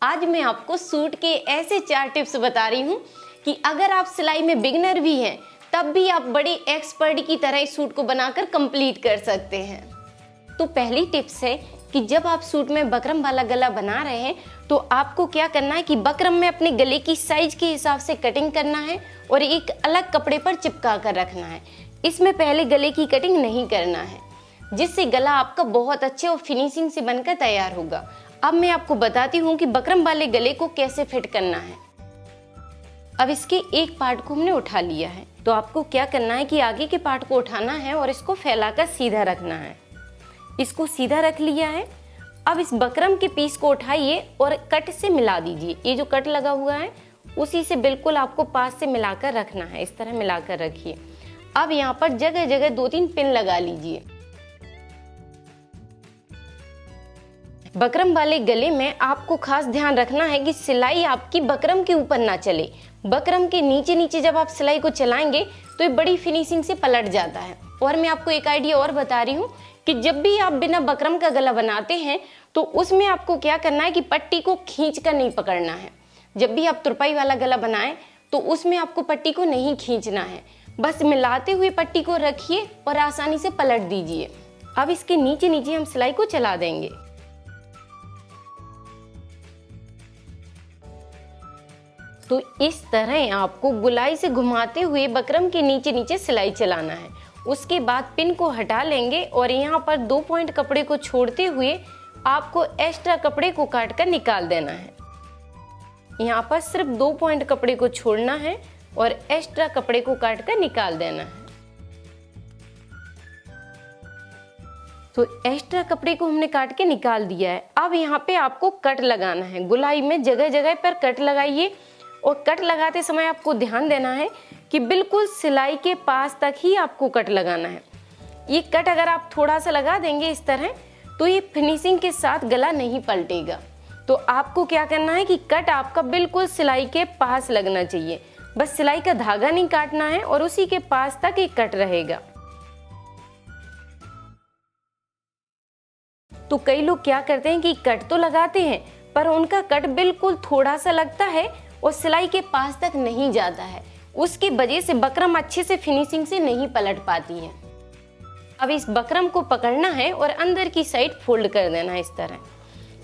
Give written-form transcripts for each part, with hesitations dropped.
आज मैं आपको सूट के ऐसे 4 टिप्स बता रही हूँ कि अगर आप सिलाई में बिगिनर भी हैं तब भी आप बड़े एक्सपर्ट की तरह इस सूट को बनाकर कंप्लीट कर सकते हैं। तो पहली टिप्स है कि जब आप सूट में बकरम वाला गला बना रहे हैं तो आपको क्या करना है कि बकरम में अपने गले की साइज के हिसाब से कटिंग करना है और एक अलग कपड़े पर चिपका कर रखना है। इसमें पहले गले की कटिंग नहीं करना है, जिससे गला आपका बहुत अच्छे और फिनिशिंग से बनकर तैयार होगा। अब मैं आपको बताती हूँ कि बकरम वाले गले को कैसे फिट करना है। अब इसके एक पार्ट को हमने उठा लिया है, तो आपको क्या करना है कि आगे के पार्ट को उठाना है और इसको फैलाकर सीधा रखना है। इसको सीधा रख लिया है। अब इस बकरम के पीस को उठाइए और कट से मिला दीजिए। ये जो कट लगा हुआ है उसी से बिल्कुल आपको पास से मिलाकर रखना है। इस तरह मिलाकर रखिए। अब यहाँ पर जगह जगह 2-3 पिन लगा लीजिए। बकरम वाले गले में आपको खास ध्यान रखना है कि सिलाई आपकी बकरम के ऊपर ना चले। बकरम के नीचे नीचे जब आप सिलाई को चलाएंगे तो ये बड़ी फिनिशिंग से पलट जाता है। और मैं आपको एक आइडिया और बता रही हूँ कि जब भी आप बिना बकरम का गला बनाते हैं तो उसमें आपको क्या करना है कि पट्टी को खींच कर नहीं पकड़ना है। जब भी आप तुरपाई वाला गला बनाएं तो उसमें आपको पट्टी को नहीं खींचना है, बस मिलाते हुए पट्टी को रखिए और आसानी से पलट दीजिए। अब इसके नीचे नीचे हम सिलाई को चला देंगे। तो इस तरह आपको गुलाई से घुमाते हुए बकरम के नीचे नीचे सिलाई चलाना है। उसके बाद पिन को हटा लेंगे और यहाँ पर 2 पॉइंट कपड़े को छोड़ते हुए आपको एक्स्ट्रा कपड़े को काट कर निकाल देना है। यहाँ पर सिर्फ 2 पॉइंट कपड़े को छोड़ना है और एक्स्ट्रा कपड़े को काट कर निकाल देना है। तो एक्स्ट्रा कपड़े को हमने काट के निकाल दिया है। अब यहाँ पे आपको कट लगाना है। गुलाई में जगह जगह पर कट लगाइए और कट लगाते समय आपको ध्यान देना है कि बिल्कुल सिलाई के पास तक ही आपको कट लगाना है। ये कट अगर आप थोड़ा सा लगा देंगे इस तरह तो ये फिनिशिंग के साथ गला नहीं पलटेगा। तो आपको क्या करना है कि कट आपका बिल्कुल सिलाई के पास लगना चाहिए। बस सिलाई का धागा नहीं काटना है और उसी के पास तक ये कट रहेगा। तो कई लोग क्या करते हैं कि कट तो लगाते हैं पर उनका कट बिल्कुल थोड़ा सा लगता है और सिलाई के पास तक नहीं जाता है। उसकी वजह से बकरम अच्छे से फिनिशिंग से नहीं पलट पाती है। अब इस बकरम को पकड़ना है और अंदर की साइड फोल्ड कर देना है इस तरह।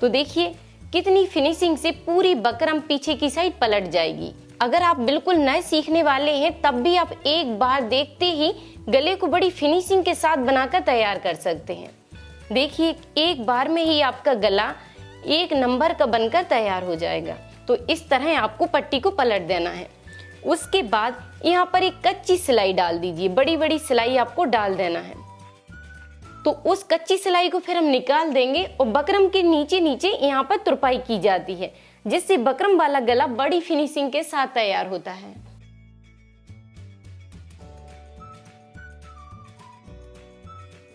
तो देखिए कितनी फिनिशिंग से पूरी बकरम पीछे की साइड पलट जाएगी। अगर आप बिल्कुल नए सीखने वाले हैं तब भी आप एक बार देखते ही गले को बड़ी फिनिशिंग के साथ बनाकर तैयार कर सकते हैं। देखिए एक बार में ही आपका गला 1 नंबर का बनकर तैयार हो जाएगा। तो इस तरह आपको पट्टी को पलट देना है। उसके बाद यहाँ पर एक कच्ची सिलाई डाल दीजिए। बड़ी बड़ी सिलाई आपको डाल देना है। तो उस कच्ची सिलाई को फिर हम निकाल देंगे और बकरम के नीचे नीचे यहाँ पर तुरपाई की जाती है, जिससे बकरम वाला गला बड़ी फिनिशिंग के साथ तैयार होता है।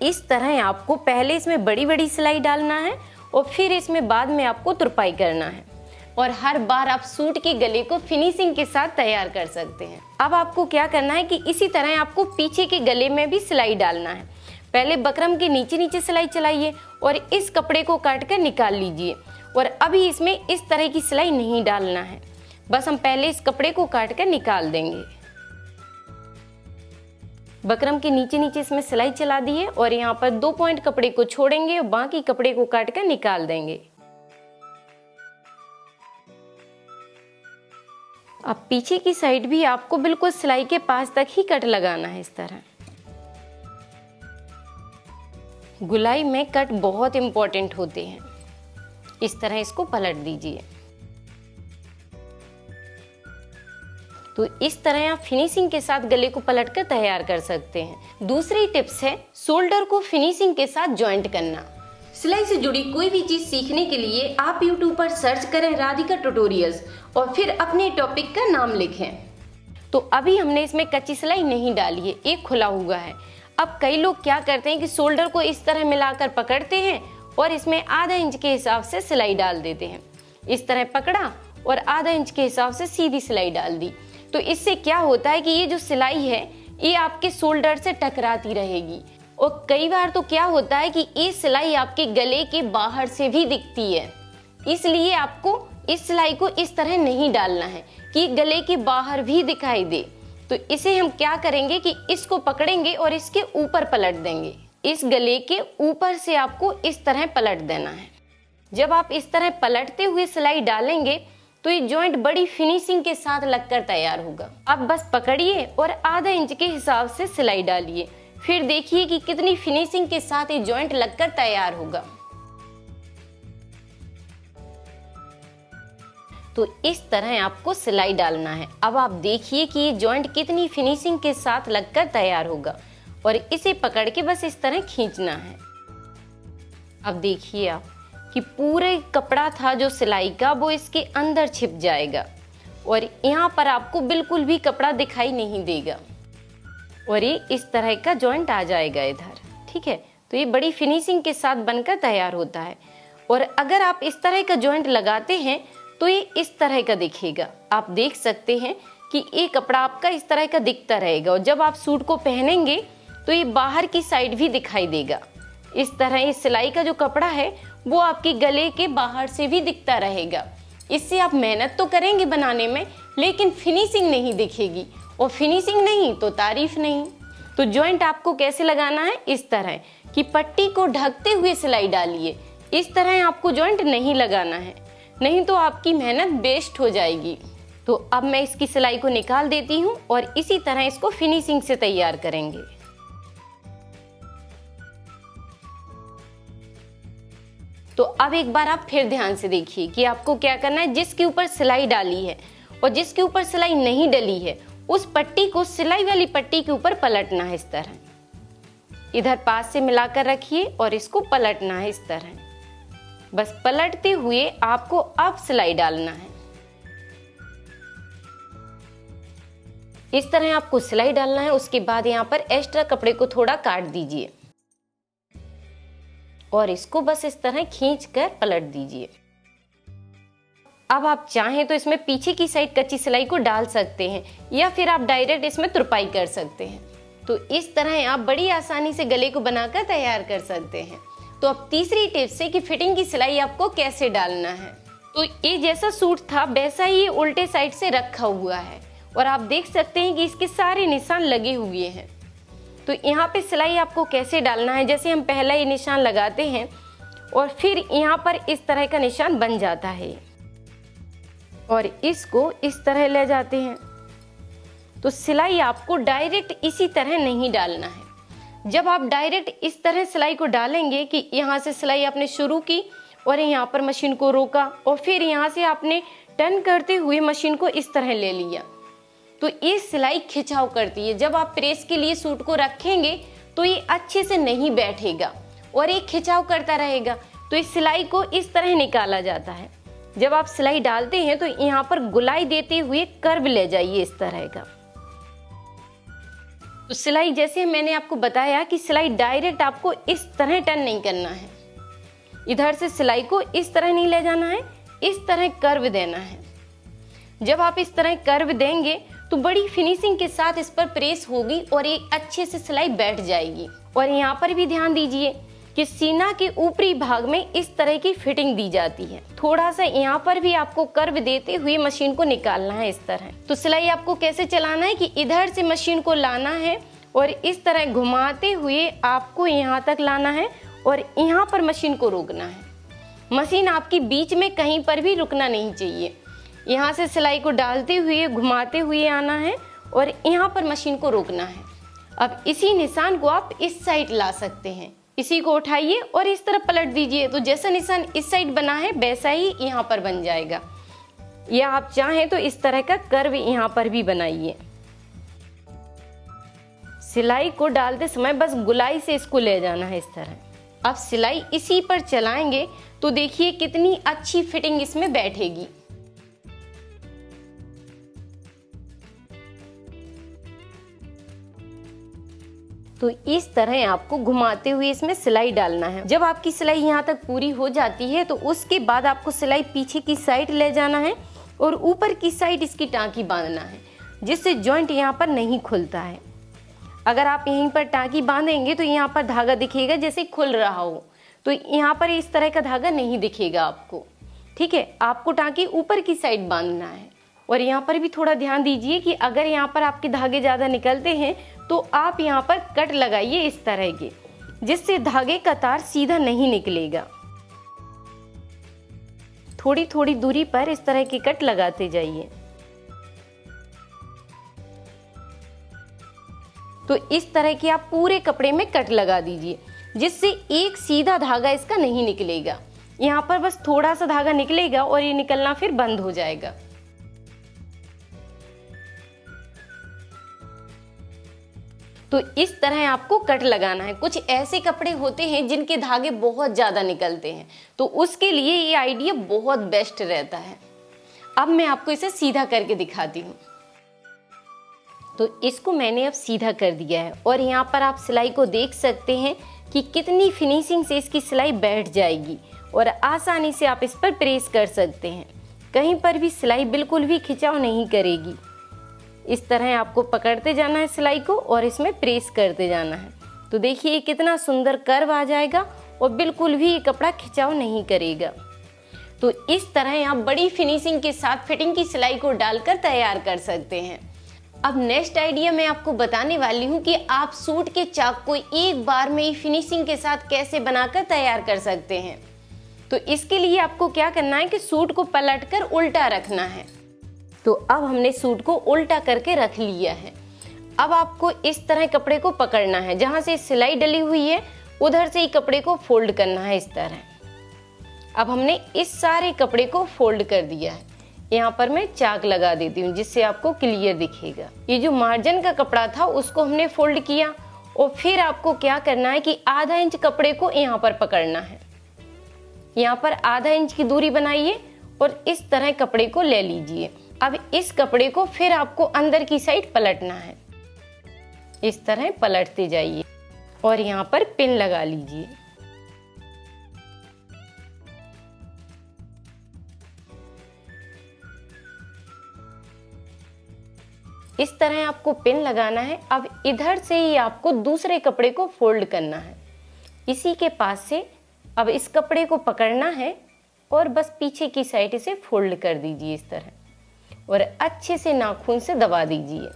इस तरह आपको पहले इसमें बड़ी बड़ी सिलाई डालना है और फिर इसमें बाद में आपको तुरपाई करना है और हर बार आप सूट के गले को फिनिशिंग के साथ तैयार कर सकते हैं। अब आपको क्या करना है कि इसी तरह आपको पीछे के गले में भी सिलाई डालना है। पहले बकरम के नीचे नीचे सिलाई चलाइए और इस कपड़े को काट कर निकाल लीजिए। और अभी इसमें इस तरह की सिलाई नहीं डालना है, बस हम पहले इस कपड़े को काट कर निकाल देंगे। बकरम के नीचे नीचे इसमें सिलाई चला दिए और यहाँ पर 2 पॉइंट कपड़े को छोड़ेंगे और बाकी कपड़े को काट कर निकाल देंगे। अब पीछे की साइड भी आपको बिल्कुल सिलाई के पास तक ही कट लगाना है। इस तरह गुलाई में कट बहुत इंपॉर्टेंट होते हैं। इस तरह इसको पलट दीजिए। तो इस तरह आप फिनिशिंग के साथ गले को पलटकर तैयार कर सकते हैं। दूसरी टिप्स है शोल्डर को फिनिशिंग के साथ जॉइंट करना। सिलाई से जुड़ी कोई भी चीज सीखने के लिए आप YouTube पर सर्च करें राधिका ट्यूटोरियल्स और फिर अपने टॉपिक का नाम लिखें। तो अभी हमने इसमें कच्ची सिलाई नहीं डाली है, एक खुला हुआ है। अब कई लोग क्या करते हैं कि शोल्डर को इस तरह मिलाकर पकड़ते हैं और इसमें आधा इंच के हिसाब से सिलाई डाल देते हैं। इस तरह पकड़ा और आधा इंच के हिसाब से सीधी सिलाई डाल दी। तो इससे क्या होता है कि ये जो सिलाई है ये आपके शोल्डर से टकराती रहेगी और कई बार तो क्या होता है कि ये सिलाई आपके गले के बाहर से भी दिखती है। इसलिए आपको इस सिलाई को इस तरह नहीं डालना है कि गले के बाहर भी दिखाई दे। तो इसे हम क्या करेंगे कि इसको पकड़ेंगे और इसके ऊपर पलट देंगे। इस गले के ऊपर से आपको इस तरह पलट देना है। जब आप इस तरह पलटते हुए सिलाई डालेंगे तो ये जॉइंट बड़ी फिनिशिंग के साथ लगकर तैयार होगा। अब बस पकड़िए और आधा इंच के हिसाब से सिलाई डालिए, फिर देखिए कि कितनी फिनिशिंग के साथ ये जॉइंट लगकर तैयार होगा। तो इस तरह आपको सिलाई डालना है। अब आप देखिए कि ये जॉइंट कितनी फिनिशिंग के साथ लगकर तैयार होगा और इसे पकड़ के बस इस तरह खींचना है। अब देखिए आप कि पूरे कपड़ा था जो सिलाई का वो इसके अंदर छिप जाएगा और यहाँ पर आपको बिल्कुल भी कपड़ा दिखाई नहीं देगा और ये इस तरह का जॉइंट आ जाएगा इधर। ठीक है, तो ये बड़ी फिनिशिंग के साथ बनकर तैयार होता है। और अगर आप इस तरह का जॉइंट लगाते हैं तो ये इस तरह का दिखेगा। आप देख सकते हैं कि ये कपड़ा आपका इस तरह का दिखता रहेगा और जब आप सूट को पहनेंगे तो ये बाहर की साइड भी दिखाई देगा। इस तरह इस सिलाई का जो कपड़ा है वो आपके गले के बाहर से भी दिखता रहेगा। इससे आप मेहनत तो करेंगे बनाने में, लेकिन फिनिशिंग नहीं दिखेगी और फिनिशिंग नहीं तो तारीफ नहीं। तो जॉइंट आपको कैसे लगाना है, इस तरह कि पट्टी को ढकते हुए सिलाई डालिए। इस तरह आपको जॉइंट नहीं लगाना है, नहीं तो आपकी मेहनत वेस्ट हो जाएगी। तो अब मैं इसकी सिलाई को निकाल देती हूँ और इसी तरह इसको फिनिशिंग से तैयार करेंगे। तो अब एक बार आप फिर ध्यान से देखिए कि आपको क्या करना है। जिसके ऊपर सिलाई डाली है और जिसके ऊपर सिलाई नहीं डली है उस पट्टी को सिलाई वाली पट्टी के ऊपर पलटना है। इस तरह इधर पास से मिलाकर रखिए और इसको पलटना है इस तरह। बस पलटते हुए आपको अब सिलाई डालना है। इस तरह आपको सिलाई डालना है। उसके बाद यहाँ पर एक्स्ट्रा कपड़े को थोड़ा काट दीजिए और इसको बस इस तरह खींच कर पलट दीजिए। अब आप चाहें तो इसमें पीछे की साइड कच्ची सिलाई को डाल सकते हैं या फिर आप डायरेक्ट इसमें तुरपाई कर सकते हैं। तो इस तरह आप बड़ी आसानी से गले को बनाकर तैयार कर सकते हैं। तो अब तीसरी टिप्स है कि फिटिंग की सिलाई आपको कैसे डालना है। तो ये जैसा सूट था वैसा ही उल्टे साइड से रखा हुआ है और आप देख सकते हैं कि इसके सारे निशान लगे हुए हैं। तो यहाँ पे सिलाई आपको कैसे डालना है, जैसे हम पहला ये निशान लगाते हैं और फिर यहाँ पर इस तरह का निशान बन जाता है और इसको इस तरह ले जाते हैं। तो सिलाई आपको डायरेक्ट इसी तरह नहीं डालना है। जब आप डायरेक्ट इस तरह सिलाई को डालेंगे कि यहाँ से सिलाई आपने शुरू की और यहाँ पर मशीन को रोका और फिर यहाँ से आपने टर्न करते हुए मशीन को इस तरह ले लिया, तो ये सिलाई खिंचाव करती है। जब आप प्रेस के लिए सूट को रखेंगे तो ये अच्छे से नहीं बैठेगा और ये खिंचाव करता रहेगा। तो इस सिलाई को इस तरह निकाला जाता है। जब आप सिलाई डालते हैं तो यहाँ पर गुलाई देते हुए कर्व ले जाइए इस तरह का। तो सिलाई जैसे मैंने आपको बताया कि सिलाई डायरेक्ट आपको इस तरह टर्न नहीं करना है, इधर से सिलाई को इस तरह नहीं ले जाना है, इस तरह कर्व देना है। जब आप इस तरह कर्व देंगे तो बड़ी फिनिशिंग के साथ इस पर प्रेस होगी और ये अच्छे से सिलाई बैठ जाएगी। और यहाँ पर भी ध्यान दीजिए कि सीना के ऊपरी भाग में इस तरह की फिटिंग दी जाती है। थोड़ा सा यहाँ पर भी आपको कर्व देते हुए मशीन को निकालना है इस तरह। तो सिलाई आपको कैसे चलाना है कि इधर से मशीन को लाना है और इस तरह घुमाते हुए आपको यहाँ तक लाना है और यहाँ पर मशीन को रोकना है। मशीन आपकी बीच में कहीं पर भी रुकना नहीं चाहिए। यहाँ से सिलाई को डालते हुए घुमाते हुए आना है और यहाँ पर मशीन को रोकना है। अब इसी निशान को आप इस साइड ला सकते हैं। इसी को उठाइए और इस तरफ पलट दीजिए, तो जैसा निशान इस साइड बना है वैसा ही यहाँ पर बन जाएगा। या आप चाहें तो इस तरह का कर्व यहाँ पर भी बनाइए। सिलाई को डालते समय बस गुलाई से इसको ले जाना है इस तरह। अब सिलाई इसी पर चलाएंगे तो देखिए कितनी अच्छी फिटिंग इसमें बैठेगी। तो इस तरह आपको घुमाते हुए इसमें सिलाई डालना है। जब आपकी सिलाई यहाँ तक पूरी हो जाती है तो उसके बाद आपको सिलाई पीछे की साइड ले जाना है और ऊपर की साइड इसकी टाँकी बांधना है, जिससे जॉइंट यहाँ पर नहीं खुलता है। अगर आप यहीं पर टाँकी बांधेंगे तो यहाँ पर धागा दिखेगा जैसे खुल रहा हो, तो यहाँ पर इस तरह का धागा नहीं दिखेगा आपको। ठीक है, आपको टाँकी ऊपर की साइड बांधना है। और यहाँ पर भी थोड़ा ध्यान दीजिए कि अगर यहाँ पर आपके धागे ज़्यादा निकलते हैं तो आप यहाँ पर कट लगाइए इस तरह के, जिससे धागे का तार सीधा नहीं निकलेगा। थोड़ी थोड़ी दूरी पर इस तरह के कट लगाते जाइए। तो इस तरह के आप पूरे कपड़े में कट लगा दीजिए, जिससे एक सीधा धागा इसका नहीं निकलेगा। यहाँ पर बस थोड़ा सा धागा निकलेगा और ये निकलना फिर बंद हो जाएगा। तो इस तरह आपको कट लगाना है। कुछ ऐसे कपड़े होते हैं जिनके धागे बहुत ज़्यादा निकलते हैं, तो उसके लिए ये आइडिया बहुत बेस्ट रहता है। अब मैं आपको इसे सीधा करके दिखाती हूँ। तो इसको मैंने अब सीधा कर दिया है और यहाँ पर आप सिलाई को देख सकते हैं कि कितनी फिनिशिंग से इसकी सिलाई बैठ जाएगी और आसानी से आप इस पर प्रेस कर सकते हैं। कहीं पर भी सिलाई बिल्कुल भी खिंचाव नहीं करेगी। इस तरह आपको पकड़ते जाना है सिलाई को और इसमें प्रेस करते जाना है। तो देखिए कितना सुंदर कर्व आ जाएगा और बिल्कुल भी ये कपड़ा खिंचाव नहीं करेगा। तो इस तरह आप बड़ी फिनिशिंग के साथ फिटिंग की सिलाई को डालकर तैयार कर सकते हैं। अब नेक्स्ट आइडिया मैं आपको बताने वाली हूँ कि आप सूट के चाक को एक बार में ही फिनिशिंग के साथ कैसे बनाकर तैयार कर सकते हैं। तो इसके लिए आपको क्या करना है कि सूट को पलटकर उल्टा रखना है। तो अब हमने सूट को उल्टा करके रख लिया है। अब आपको इस तरह कपड़े को पकड़ना है, जहाँ से सिलाई डली हुई है उधर से ही कपड़े को फोल्ड करना है इस तरह। अब हमने इस सारे कपड़े को फोल्ड कर दिया है। यहाँ पर मैं चाक लगा देती हूँ जिससे आपको क्लियर दिखेगा। ये जो मार्जिन का कपड़ा था उसको हमने फोल्ड किया और फिर आपको क्या करना है कि आधा इंच कपड़े को यहाँ पर पकड़ना है। यहाँ पर आधा इंच की दूरी बनाइए और इस तरह कपड़े को ले लीजिए। अब इस कपड़े को फिर आपको अंदर की साइड पलटना है। इस तरह पलटते जाइए और यहाँ पर पिन लगा लीजिए। इस तरह आपको पिन लगाना है। अब इधर से ही आपको दूसरे कपड़े को फोल्ड करना है। इसी के पास से अब इस कपड़े को पकड़ना है और बस पीछे की साइड इसे फोल्ड कर दीजिए इस तरह और अच्छे से नाखून से दबा दीजिए।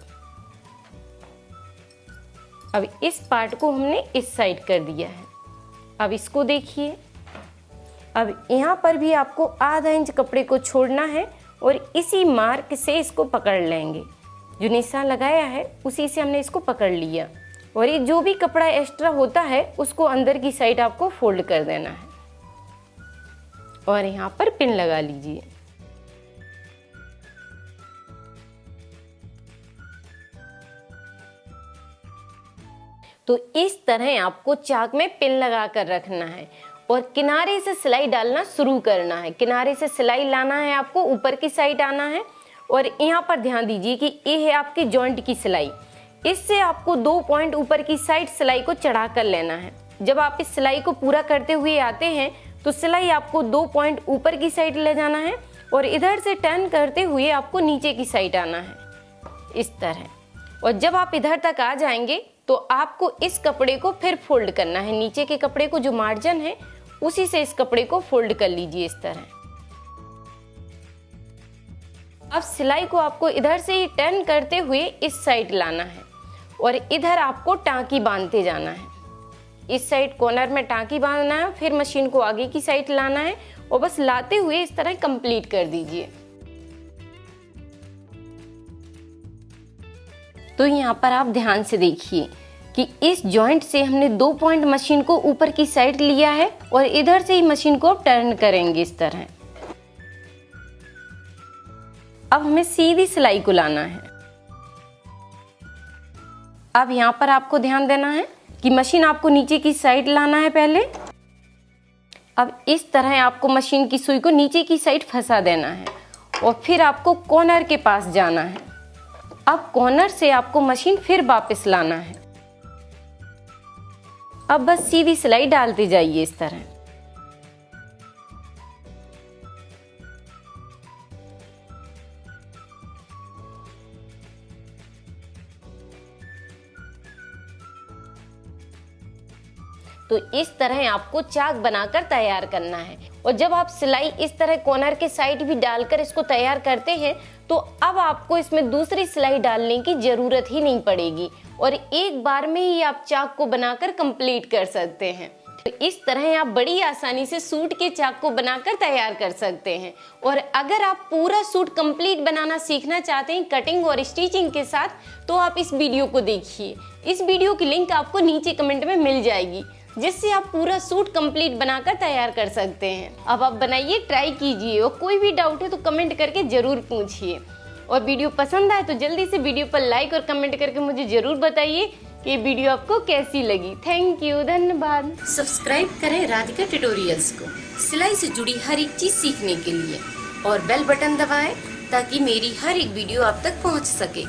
अब इस पार्ट को हमने इस साइड कर दिया है। अब इसको देखिए। अब यहाँ पर भी आपको आधा इंच कपड़े को छोड़ना है और इसी मार्क से इसको पकड़ लेंगे। जो निशान लगाया है उसी से हमने इसको पकड़ लिया और ये जो भी कपड़ा एक्स्ट्रा होता है उसको अंदर की साइड आपको फोल्ड कर देना है और यहाँ पर पिन लगा लीजिए। तो इस तरह आपको चाक में पिन लगा कर रखना है और किनारे से सिलाई डालना शुरू करना है। किनारे से सिलाई लाना है, आपको ऊपर की साइड आना है और यहाँ पर ध्यान दीजिए कि ये है आपकी जॉइंट की सिलाई। इससे आपको 2 पॉइंट ऊपर की साइड सिलाई को चढ़ा कर लेना है। जब आप इस सिलाई को पूरा करते हुए आते हैं तो सिलाई आपको 2 पॉइंट ऊपर की साइड ले जाना है और इधर से टर्न करते हुए आपको नीचे की साइड आना है इस तरह। और जब आप इधर तक आ जाएंगे तो आपको इस कपड़े को फिर फोल्ड करना है। नीचे के कपड़े को जो मार्जिन है उसी से इस कपड़े को फोल्ड कर लीजिए इस तरह। अब सिलाई को आपको इधर से ही टर्न करते हुए इस साइड लाना है और इधर आपको टांकी बांधते जाना है। इस साइड कॉर्नर में टांकी बांधना है, फिर मशीन को आगे की साइड लाना है और बस लाते हुए इस तरह कंप्लीट कर दीजिए। तो यहाँ पर आप ध्यान से देखिए कि इस जॉइंट से हमने 2 पॉइंट मशीन को ऊपर की साइड लिया है और इधर से ही मशीन को टर्न करेंगे इस तरह। अब हमें सीधी सिलाई को लाना है। अब यहाँ पर आपको ध्यान देना है कि मशीन आपको नीचे की साइड लाना है पहले। अब इस तरह आपको मशीन की सुई को नीचे की साइड फंसा देना है और फिर आपको कॉर्नर के पास जाना है। अब कॉर्नर से आपको मशीन फिर वापस लाना है। अब बस सीधी सिलाई डालते जाइए इस तरह। तो इस तरह आपको चाक बनाकर तैयार करना है और जब आप सिलाई इस तरह कॉर्नर के साइड भी डालकर इसको तैयार करते हैं तो अब आपको इसमें दूसरी सिलाई डालने की ज़रूरत ही नहीं पड़ेगी और एक बार में ही आप चाक को बनाकर कंप्लीट कर सकते हैं। तो इस तरह आप बड़ी आसानी से सूट के चाक को बनाकर तैयार कर सकते हैं। और अगर आप पूरा सूट कंप्लीट बनाना सीखना चाहते हैं कटिंग और स्टिचिंग के साथ, तो आप इस वीडियो को देखिए। इस वीडियो की लिंक आपको नीचे कमेंट में मिल जाएगी, जिससे आप पूरा सूट कंप्लीट बनाकर तैयार कर सकते हैं। अब आप बनाइए, ट्राई कीजिए और कोई भी डाउट है तो कमेंट करके जरूर पूछिए। और वीडियो पसंद आए तो जल्दी से वीडियो पर लाइक और कमेंट करके मुझे जरूर बताइए कि ये वीडियो आपको कैसी लगी। थैंक यू, धन्यवाद। सब्सक्राइब करें राधिका ट्यूटोरियल्स को सिलाई से जुड़ी हर एक चीज सीखने के लिए और बेल बटन दबाएं ताकि मेरी हर एक वीडियो आप तक पहुंच सके।